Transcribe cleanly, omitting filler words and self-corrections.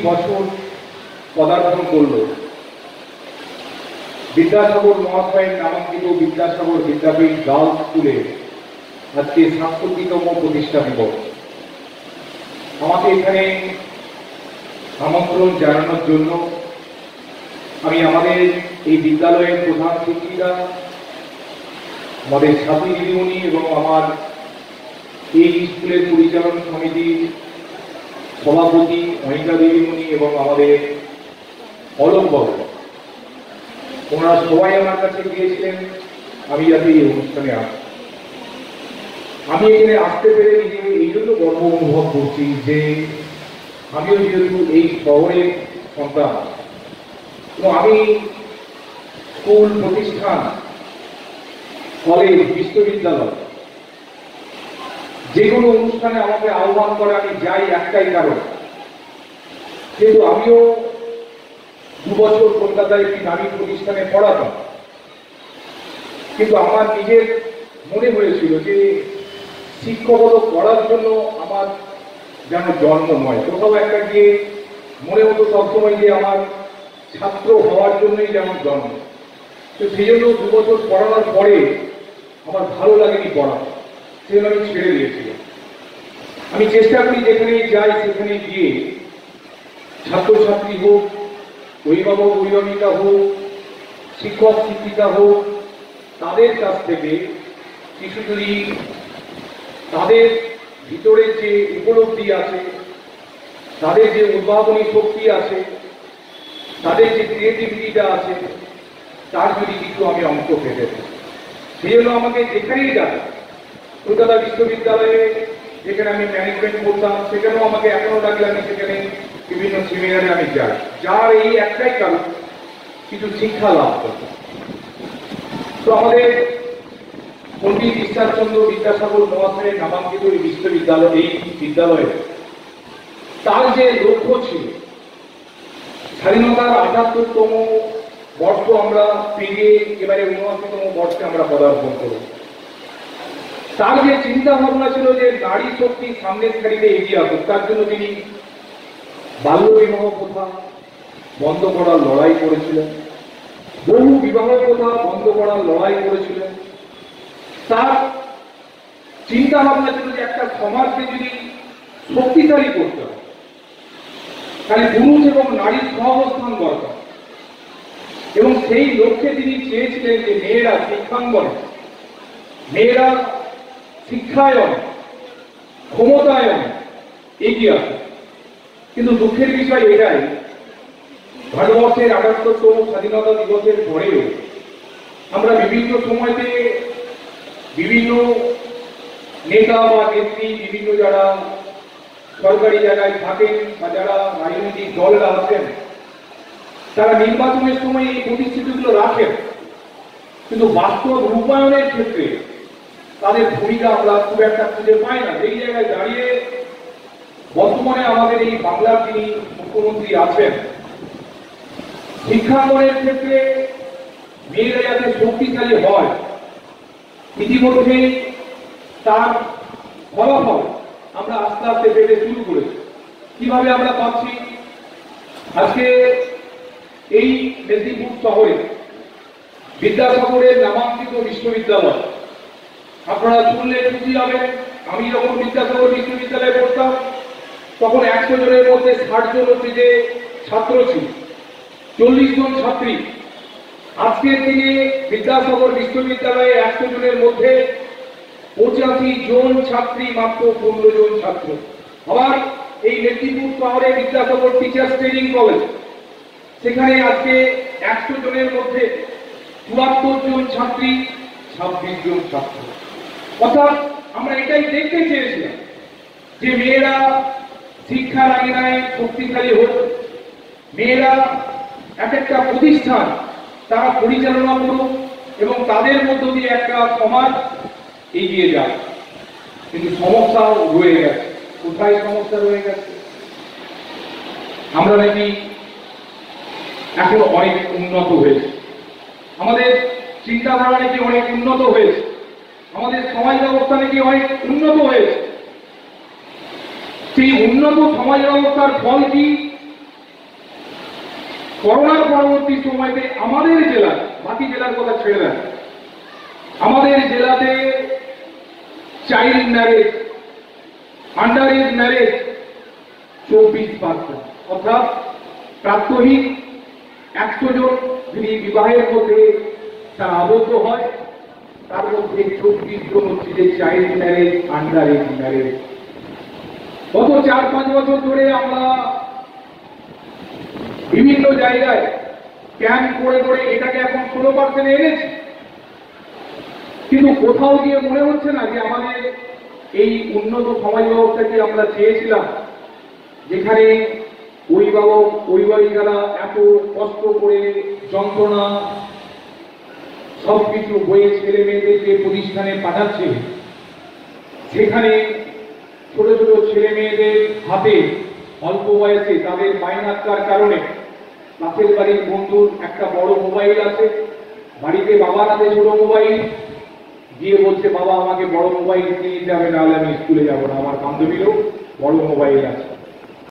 বছর পদার্পণ করল। বিদ্যাসাগর মহাশয়ের নামাঙ্কিত বিদ্যাসাগর বিদ্যাপীঠ গার্লস স্কুলে আজকে ৬৭তম প্রতিষ্ঠা দিবস। আমাকে এখানে আমন্ত্রণ জানানোর জন্য আমি আমাদের এই বিদ্যালয়ের প্রধান শিক্ষিকা, আমাদের ছাত্রী দিদিমণি এবং আমার এই স্কুলের পরিচালন সমিতির সভাপতি অনিতা দিদিমণি এবং আমাদের অলোকবাবু, ওনারা সবাই আমার কাছে গিয়েছিলেন আমি যাতে এই অনুষ্ঠানে আসি। আমি এখানে আসতে পেরে নিজেকে এই জন্য গর্ব অনুভব করছি যে আমিও যেহেতু এই শহরের সন্তান এবং আমি স্কুল, প্রতিষ্ঠান, কলেজ, বিশ্ববিদ্যালয় যে কোনো অনুষ্ঠানে আমাকে আহ্বান করে আমি যাই একটাই কারণ, যেহেতু আমিও 2 বছর কলকাতায় একটি নামী প্রতিষ্ঠানে পড়াতাম, কিন্তু আমার নিজের মনে হয়েছিল যে শিক্ষকতা করার জন্য আমার যেন জন্ম নয়, কোথাও একটা গিয়ে মনে হতো সবসময় যে আমার ছাত্র হওয়ার জন্যই যেমন জন্ম। তো সেই জন্য 2 বছর পড়ানোর পরে আমার ভালো লাগেনি পড়া, সেজন্য আমি ছেড়ে দিয়েছিলাম। আমি চেষ্টা করি যেখানে যাই সেখানে গিয়ে ছাত্রছাত্রী হোক, অভিভাবক অভিভাবিকা হোক, শিক্ষক শিক্ষিকা হোক, তাদের কাছ থেকে কিছু যদি তাদের ভিতরে যে উপলব্ধি আছে, তাদের যে উদ্ভাবনী শক্তি আছে, তাদের যে ক্রিয়েটিভিটিটা আছে, তার যদি কিছু আমি অংশ পেতে পারি। সেই জন্য আমাকে যেখানেই যাবে, কলকাতা বিশ্ববিদ্যালয়ে যেখানে আমি ম্যানেজমেন্ট করতাম সেখানেও আমাকে এখনো লাগলে আমি সেখানে বিভিন্ন সেমিনারে আমি যাই, যার এই একটাই কারণ কিছু শিক্ষা লাভ করতাম। তো আমাদের পণ্ডিত ঈশ্বরচন্দ্র বিদ্যাসাগর মহাশয়ের নামাঙ্কিত এই বিশ্ববিদ্যালয়, এই বিদ্যালয়ে তার যে লক্ষ্য ছিল স্বাধীনতার ৭৮তম বর্ষ আমরা পেরিয়ে এবারে ৭৯তম বর্ষে আমরা পদার্পণ করব। তার যে চিন্তা ভাবনা ছিল যে নারী শক্তি সামনের সারিতে এগিয়ে আসুক, তার জন্য তিনি বাল্য বিবাহ প্রথা বন্ধ করার লড়াই করেছিলেন, বহু বিবাহ প্রথা বন্ধ করার লড়াই করেছিলেন। তার চিন্তা ভাবনা ছিল যে একটা সমাজকে যদি শক্তিশালী করতে হয় তাহলে পুরুষ এবং নারীর সহাবস্থান দরকার, এবং সেই লক্ষ্যে তিনি চেয়েছিলেন যে মেয়েরা শিক্ষাঙ্গনে, মেয়েরা শিক্ষায়ন, ক্ষমতায়ন এগিয়ে আসে। কিন্তু দুঃখের বিষয় এটাই, ভারতবর্ষের ৭৮তম স্বাধীনতা দিবসের পরেও আমরা বিভিন্ন সময়তে বিভিন্ন নেতা বা নেত্রী, বিভিন্ন যারা সরকারি জায়গায় থাকেন বা যারা রাজনৈতিক দলরা আছেন, তারা নির্বাচনের সময় এই প্রতিশ্রুতিগুলো রাখেন, কিন্তু বাস্তব রূপায়ণের ক্ষেত্রে তাদের ভূমিকা আমরা খুব একটা খুঁজে পাই না। এই জায়গায় দাঁড়িয়ে বর্তমানে আমাদের এই বাংলার যিনি মুখ্যমন্ত্রী আছেন, শিক্ষাঙ্গনের ক্ষেত্রে মেয়েরা যাতে শক্তিশালী হয়, ইতিমধ্যে তার ফলাফল আমরা আস্তে আস্তে পেতে শুরু করেছি। কিভাবে আমরা পাচ্ছি? আজকে এই মেদিনীপুর শহরে বিদ্যাসাগরের নামাঙ্কিত বিশ্ববিদ্যালয়, আপনারা শুনলে খুশি হবেন, আমি যখন বিদ্যাসাগর বিশ্ববিদ্যালয়ে পড়তাম তখন ১০০ জনের মধ্যে ৬০ জন হচ্ছে যে ছাত্র ছিল, ৪০ জন ছাত্রী। আজকের দিনে বিদ্যাসাগর বিশ্ববিদ্যালয়ে ১০০ জনের মধ্যে ৮৫ জন ছাত্রী, মাত্র ১৫ জন ছাত্র। আবার এই মেদিনীপুর শহরে বিদ্যাসাগর টিচার্স ট্রেনিং কলেজ, সেখানে আজকে ১০০ জনের মধ্যে ৭৪ জন ছাত্রী, ২৬ জন ছাত্র। অর্থাৎ আমরা এটাই দেখতে চেয়েছিলাম যে মেয়েরা শিক্ষার আঙিনায় শক্তিশালী হোক, মেয়েরা এক একটা প্রতিষ্ঠান তারা পরিচালনা করুক এবং তাদের মধ্য দিয়ে একটা সমাজ এগিয়ে যায়। কিন্তু সমস্যাও রয়ে গেছে। কোথায় সমস্যা রয়ে গেছে? আমরা নাকি এখন অনেক উন্নত হয়েছে, আমাদের চিন্তাধারা নাকি অনেক উন্নত হয়েছে, আমাদের সমাজ ব্যবস্থা নাকি অনেক উন্নত হয়েছে। সেই উন্নত সমাজ ব্যবস্থার ফল কি? করোনার পরবর্তী সময়তে আমাদের জেলা, বাকি জেলার কথা ছেড়ে দেন, আমাদের জেলাতে child marriage, under age marriage 24%, অর্থাৎ প্রাত্যহিক 100 জন যদি বিবাহের মধ্যে তারা আবদ্ধ হয়, তার মধ্যে 24 জন হচ্ছে যে child marriage, under age marriage. গত 4-5 বছর ধরে আমরা বিভিন্ন জায়গায় ক্যাম্প করে করে এটাকে এখন 16% এনেছি, কিন্তু কোথাও গিয়ে মনে হচ্ছে না যে আমাদের এই উন্নত সমাজ ব্যবস্থাকে আমরা চেয়েছিলাম, যেখানে অভিভাবক অভিভাবিকারা এত কষ্ট করে যন্ত্রণা সবকিছু বয়ে ছেলে মেয়েদেরকে প্রতিষ্ঠানে পাঠাচ্ছে, সেখানে ছোট ছোট ছেলে মেয়েদের হাতে অল্প বয়সে তাদের মাইনাকার কারণে পাশের বাড়ির বন্ধুর একটা বড় মোবাইল আছে, বাড়িতে বাবার হাতে ছোট মোবাইল দিয়ে বলছে বাবা আমাকে বড় মোবাইল কিনে দিতে হবে, নাহলে আমি স্কুলে যাবো না, আমার বান্ধবীরও বড় মোবাইল আছে।